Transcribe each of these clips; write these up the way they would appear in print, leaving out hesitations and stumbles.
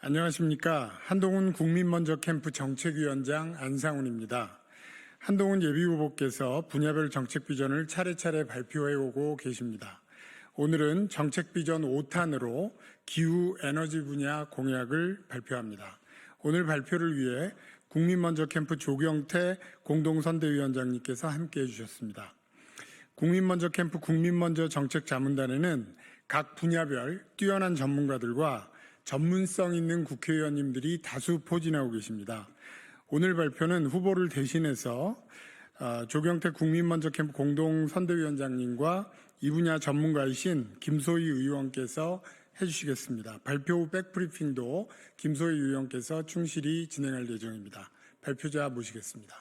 안녕하십니까. 한동훈 국민먼저 캠프 정책위원장 안상훈입니다. 한동훈 예비후보께서 분야별 정책 비전을 차례차례 발표해오고 계십니다. 오늘은 정책 비전 5탄으로 기후 에너지 분야 공약을 발표합니다. 오늘 발표를 위해 국민먼저 캠프 조경태 공동선대위원장님께서 함께해 주셨습니다. 국민먼저 캠프 국민먼저 정책자문단에는 각 분야별 뛰어난 전문가들과 전문성 있는 국회의원님들이 다수 포진하고 계십니다. 오늘 발표는 후보를 대신해서 조경태 국민먼저 캠프 공동선대위원장님과 이 분야 전문가이신 김소희 의원께서 해주시겠습니다. 발표 후 백브리핑도 김소희 의원께서 충실히 진행할 예정입니다. 발표자 모시겠습니다.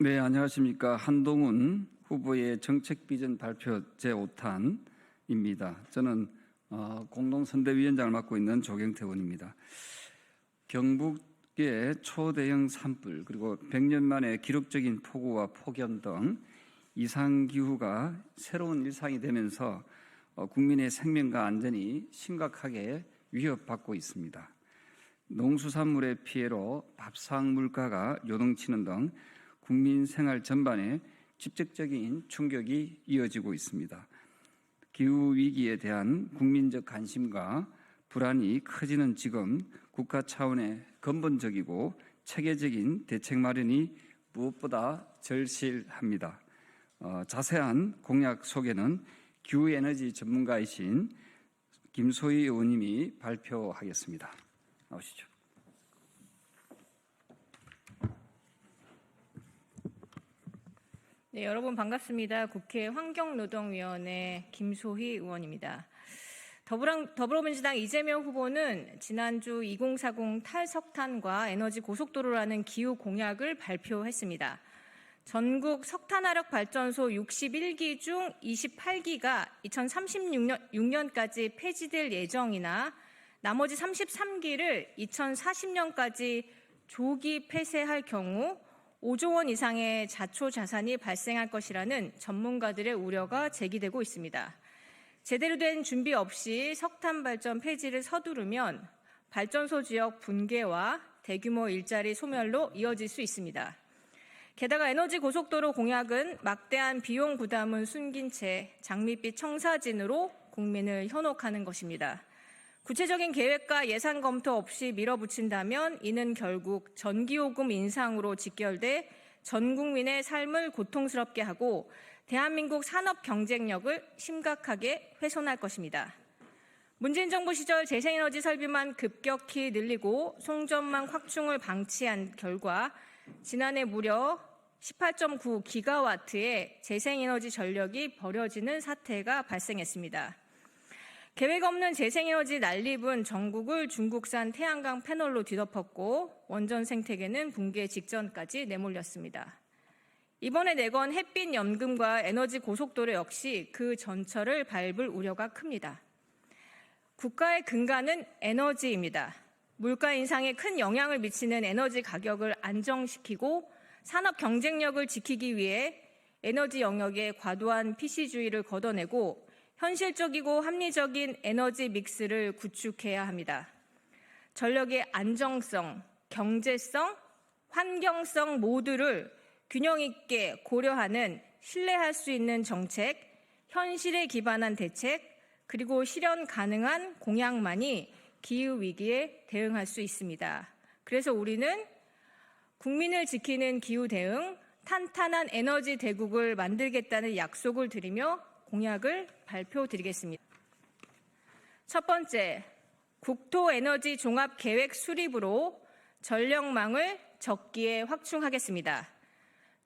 네, 안녕하십니까. 한동훈 후보의 정책비전 발표 제5탄입니다. 저는 공동선대위원장을 맡고 있는 조경태 의원입니다. 경북의 초대형 산불 그리고 100년 만에 기록적인 폭우와 폭염 등 이상기후가 새로운 일상이 되면서 국민의 생명과 안전이 심각하게 위협받고 있습니다. 농수산물의 피해로 밥상 물가가 요동치는 등 국민 생활 전반에 직접적인 충격이 이어지고 있습니다. 기후위기에 대한 국민적 관심과 불안이 커지는 지금 국가 차원의 근본적이고 체계적인 대책 마련이 무엇보다 절실합니다. 자세한 공약 소개는 기후에너지 전문가이신 김소희 의원님이 발표하겠습니다. 나오시죠. 네, 여러분 반갑습니다. 국회 환경노동위원회 김소희 의원입니다. 더불어민주당 이재명 후보는 지난주 2040 탈석탄과 에너지 고속도로라는 기후 공약을 발표했습니다. 전국 석탄화력 발전소 61기 중 28기가 2036년까지 폐지될 예정이나 나머지 33기를 2040년까지 조기 폐쇄할 경우 5조 원 이상의 자초자산이 발생할 것이라는 전문가들의 우려가 제기되고 있습니다. 제대로 된 준비 없이 석탄 발전 폐지를 서두르면 발전소 지역 붕괴와 대규모 일자리 소멸로 이어질 수 있습니다. 게다가 에너지 고속도로 공약은 막대한 비용 부담은 숨긴 채 장밋빛 청사진으로 국민을 현혹하는 것입니다. 구체적인 계획과 예산 검토 없이 밀어붙인다면 이는 결국 전기요금 인상으로 직결돼 전 국민의 삶을 고통스럽게 하고 대한민국 산업 경쟁력을 심각하게 훼손할 것입니다. 문재인 정부 시절 재생에너지 설비만 급격히 늘리고 송전망 확충을 방치한 결과 지난해 무려 18.9기가와트의 재생에너지 전력이 버려지는 사태가 발생했습니다. 계획 없는 재생에너지 난립은 전국을 중국산 태양광 패널로 뒤덮었고 원전 생태계는 붕괴 직전까지 내몰렸습니다. 이번에 내건 햇빛연금과 에너지 고속도로 역시 그 전철을 밟을 우려가 큽니다. 국가의 근간은 에너지입니다. 물가 인상에 큰 영향을 미치는 에너지 가격을 안정시키고 산업 경쟁력을 지키기 위해 에너지 영역에 과도한 PC주의를 걷어내고 현실적이고 합리적인 에너지 믹스를 구축해야 합니다. 전력의 안정성, 경제성, 환경성 모두를 균형 있게 고려하는 신뢰할 수 있는 정책, 현실에 기반한 대책, 그리고 실현 가능한 공약만이 기후위기에 대응할 수 있습니다. 그래서 우리는 국민을 지키는 기후 대응, 탄탄한 에너지 대국을 만들겠다는 약속을 드리며 공약을 발표드리겠습니다. 첫 번째, 국토에너지 종합계획 수립으로 전력망을 적기에 확충하겠습니다.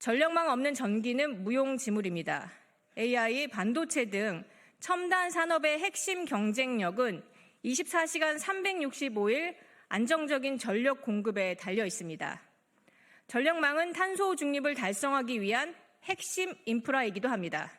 전력망 없는 전기는 무용지물입니다. AI, 반도체 등 첨단 산업의 핵심 경쟁력은 24시간 365일 안정적인 전력 공급에 달려 있습니다. 전력망은 탄소 중립을 달성하기 위한 핵심 인프라이기도 합니다.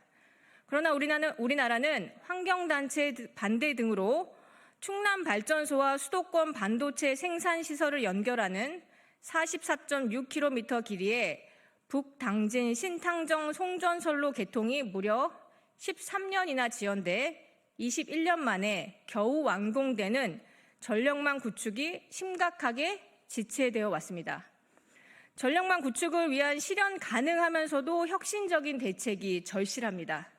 그러나 우리나라는 환경단체 반대 등으로 충남 발전소와 수도권 반도체 생산 시설을 연결하는 44.6km 길이의 북당진 신탕정 송전선로 개통이 무려 13년이나 지연돼 21년 만에 겨우 완공되는 전력망 구축이 심각하게 지체되어 왔습니다. 전력망 구축을 위한 실현 가능하면서도 혁신적인 대책이 절실합니다.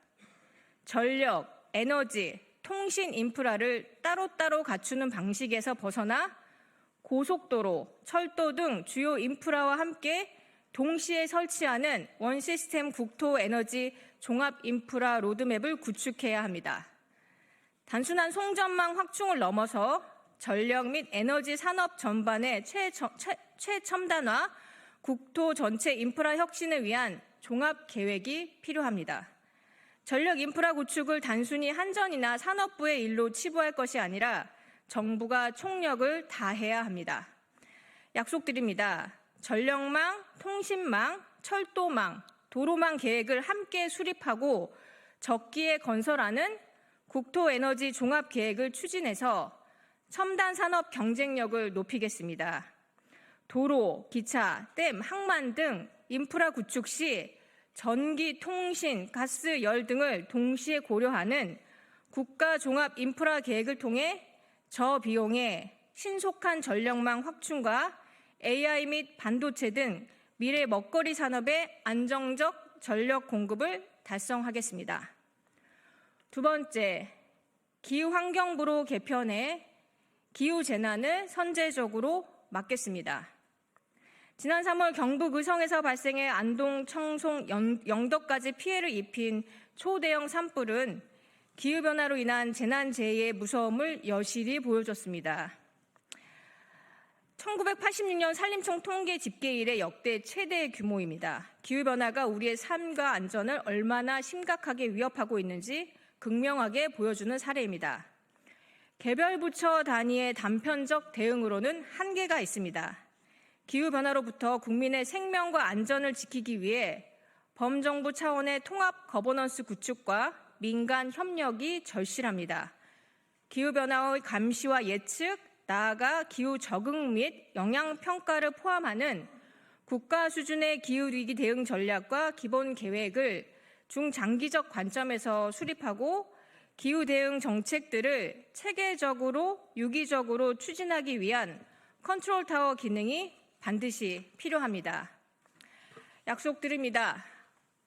전력, 에너지, 통신 인프라를 따로따로 갖추는 방식에서 벗어나 고속도로, 철도 등 주요 인프라와 함께 동시에 설치하는 원시스템 국토에너지 종합 인프라 로드맵을 구축해야 합니다. 단순한 송전망 확충을 넘어서 전력 및 에너지 산업 전반의 최첨단화, 국토 전체 인프라 혁신을 위한 종합 계획이 필요합니다. 전력 인프라 구축을 단순히 한전이나 산업부의 일로 치부할 것이 아니라 정부가 총력을 다해야 합니다. 약속드립니다. 전력망, 통신망, 철도망, 도로망 계획을 함께 수립하고 적기에 건설하는 국토에너지 종합 계획을 추진해서 첨단 산업 경쟁력을 높이겠습니다. 도로, 기차, 댐, 항만 등 인프라 구축 시 전기, 통신, 가스, 열 등을 동시에 고려하는 국가 종합 인프라 계획을 통해 저비용의 신속한 전력망 확충과 AI 및 반도체 등 미래 먹거리 산업의 안정적 전력 공급을 달성하겠습니다. 두 번째, 기후환경부로 개편해 기후재난을 선제적으로 막겠습니다. 지난 3월 경북 의성에서 발생해 안동, 청송, 영덕까지 피해를 입힌 초대형 산불은 기후변화로 인한 재난재해의 무서움을 여실히 보여줬습니다. 1986년 산림청 통계 집계 이래 역대 최대 규모입니다. 기후변화가 우리의 삶과 안전을 얼마나 심각하게 위협하고 있는지 극명하게 보여주는 사례입니다. 개별 부처 단위의 단편적 대응으로는 한계가 있습니다. 기후변화로부터 국민의 생명과 안전을 지키기 위해 범정부 차원의 통합 거버넌스 구축과 민간 협력이 절실합니다. 기후변화의 감시와 예측, 나아가 기후 적응 및 영향 평가를 포함하는 국가 수준의 기후위기 대응 전략과 기본 계획을 중장기적 관점에서 수립하고 기후 대응 정책들을 체계적으로 유기적으로 추진하기 위한 컨트롤 타워 기능이 반드시 필요합니다. 약속드립니다.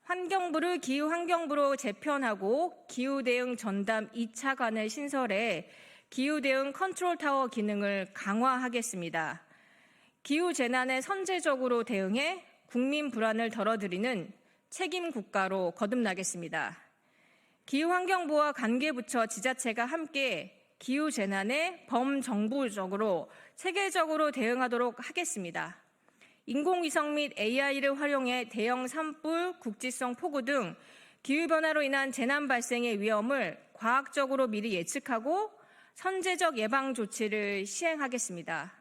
환경부를 기후환경부로 재편하고 기후대응 전담 2차관을 신설해 기후대응 컨트롤 타워 기능을 강화하겠습니다. 기후재난에 선제적으로 대응해 국민 불안을 덜어드리는 책임 국가로 거듭나겠습니다. 기후환경부와 관계부처 지자체가 함께 기후재난에 범정부적으로 체계적으로 대응하도록 하겠습니다. 인공위성 및 AI를 활용해 대형 산불, 국지성 폭우 등 기후변화로 인한 재난 발생의 위험을 과학적으로 미리 예측하고 선제적 예방 조치를 시행하겠습니다.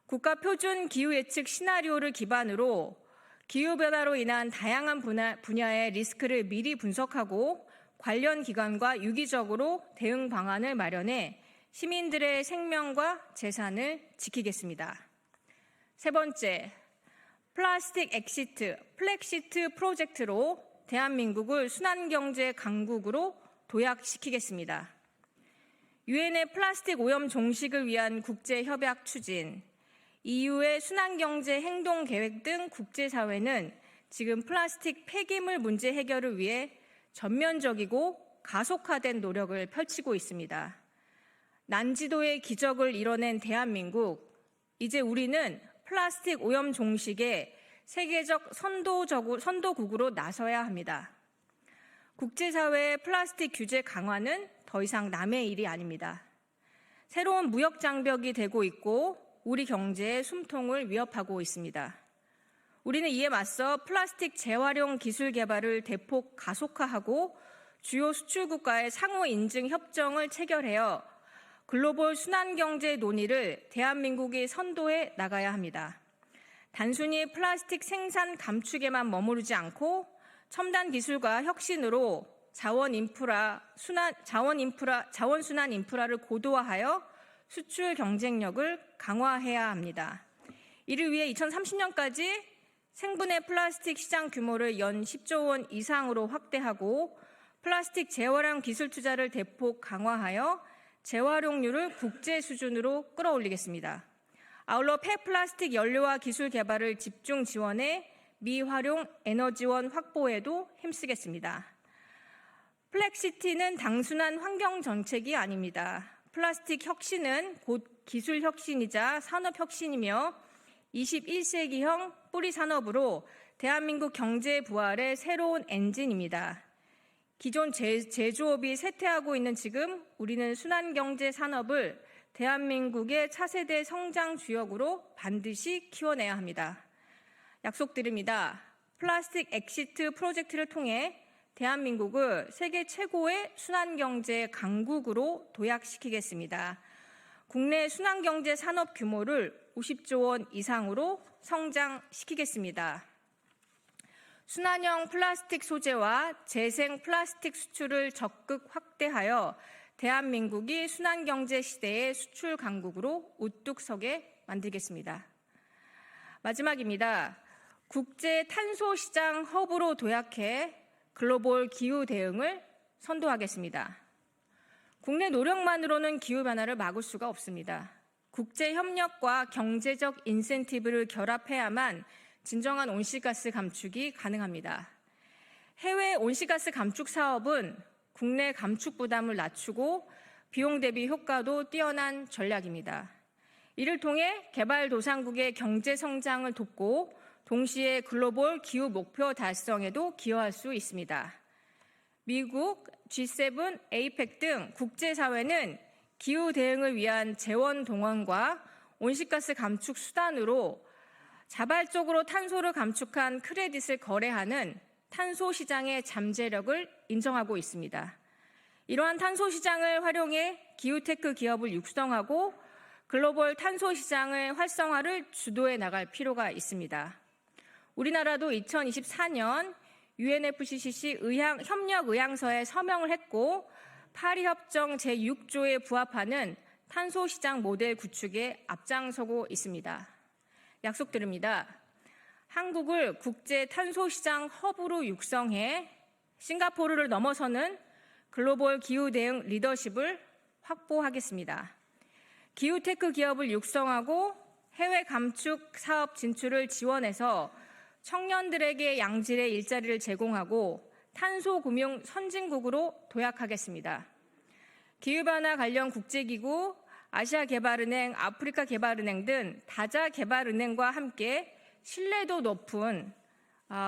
국가표준 기후예측 시나리오를 기반으로 기후변화로 인한 다양한 분야의 리스크를 미리 분석하고 관련 기관과 유기적으로 대응 방안을 마련해 시민들의 생명과 재산을 지키겠습니다. 세 번째, 플라스틱 엑시트, 플렉시트 프로젝트로 대한민국을 순환경제 강국으로 도약시키겠습니다. 유엔의 플라스틱 오염 종식을 위한 국제협약 추진, EU의 순환경제 행동계획 등 국제사회는 지금 플라스틱 폐기물 문제 해결을 위해 전면적이고 가속화된 노력을 펼치고 있습니다. 난지도의 기적을 이뤄낸 대한민국, 이제 우리는 플라스틱 오염 종식에 세계적 선도국으로 나서야 합니다. 국제사회의 플라스틱 규제 강화는 더 이상 남의 일이 아닙니다. 새로운 무역 장벽이 되고 있고 우리 경제의 숨통을 위협하고 있습니다. 우리는 이에 맞서 플라스틱 재활용 기술 개발을 대폭 가속화하고 주요 수출국과의 상호 인증 협정을 체결하여 글로벌 순환경제 논의를 대한민국이 선도해 나가야 합니다. 단순히 플라스틱 생산 감축에만 머무르지 않고 첨단 기술과 혁신으로 자원 순환 인프라를 고도화하여 수출 경쟁력을 강화해야 합니다. 이를 위해 2030년까지 생분해 플라스틱 시장 규모를 연 10조 원 이상으로 확대하고 플라스틱 재활용 기술 투자를 대폭 강화하여 재활용률을 국제 수준으로 끌어올리겠습니다. 아울러 폐플라스틱 연료화 기술 개발을 집중 지원해 미활용 에너지원 확보에도 힘쓰겠습니다. 플렉시티는 단순한 환경 정책이 아닙니다. 플라스틱 혁신은 곧 기술 혁신이자 산업 혁신이며 21세기형 뿌리 산업으로 대한민국 경제 부활의 새로운 엔진입니다. 기존 제조업이 쇠퇴하고 있는 지금 우리는 순환경제 산업을 대한민국의 차세대 성장 주역으로 반드시 키워내야 합니다. 약속드립니다. 플라스틱 엑시트 프로젝트를 통해 대한민국을 세계 최고의 순환경제 강국으로 도약시키겠습니다. 국내 순환경제 산업 규모를 50조 원 이상으로 성장시키겠습니다. 순환형 플라스틱 소재와 재생 플라스틱 수출을 적극 확대하여 대한민국이 순환경제 시대의 수출 강국으로 우뚝 서게 만들겠습니다. 마지막입니다. 국제 탄소 시장 허브로 도약해 글로벌 기후 대응을 선도하겠습니다. 국내 노력만으로는 기후변화를 막을 수가 없습니다. 국제 협력과 경제적 인센티브를 결합해야만 진정한 온실가스 감축이 가능합니다. 해외 온실가스 감축 사업은 국내 감축 부담을 낮추고 비용 대비 효과도 뛰어난 전략입니다. 이를 통해 개발도상국의 경제 성장을 돕고 동시에 글로벌 기후 목표 달성에도 기여할 수 있습니다. 미국, G7, APEC 등 국제사회는 기후 대응을 위한 재원 동원과 온실가스 감축 수단으로 자발적으로 탄소를 감축한 크레딧을 거래하는 탄소 시장의 잠재력을 인정하고 있습니다. 이러한 탄소 시장을 활용해 기후테크 기업을 육성하고 글로벌 탄소 시장의 활성화를 주도해 나갈 필요가 있습니다. 우리나라도 2024년 UNFCCC 협력 의향서에 서명을 했고 파리협정 제6조에 부합하는 탄소시장 모델 구축에 앞장서고 있습니다. 약속드립니다. 한국을 국제 탄소시장 허브로 육성해 싱가포르를 넘어서는 글로벌 기후 대응 리더십을 확보하겠습니다. 기후테크 기업을 육성하고 해외 감축 사업 진출을 지원해서 청년들에게 양질의 일자리를 제공하고 탄소금융 선진국으로 도약하겠습니다. 기후변화 관련 국제기구, 아시아개발은행, 아프리카개발은행 등 다자개발은행과 함께 신뢰도 높은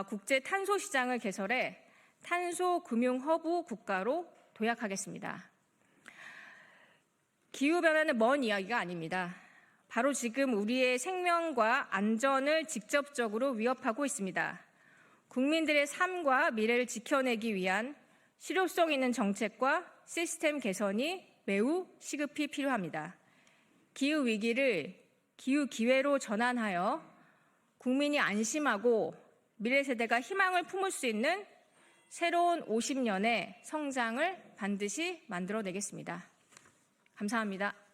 국제 탄소시장을 개설해 탄소금융 허브 국가로 도약하겠습니다. 기후변화는 먼 이야기가 아닙니다. 바로 지금 우리의 생명과 안전을 직접적으로 위협하고 있습니다. 국민들의 삶과 미래를 지켜내기 위한 실효성 있는 정책과 시스템 개선이 매우 시급히 필요합니다. 기후 위기를 기후 기회로 전환하여 국민이 안심하고 미래 세대가 희망을 품을 수 있는 새로운 50년의 성장을 반드시 만들어내겠습니다. 감사합니다.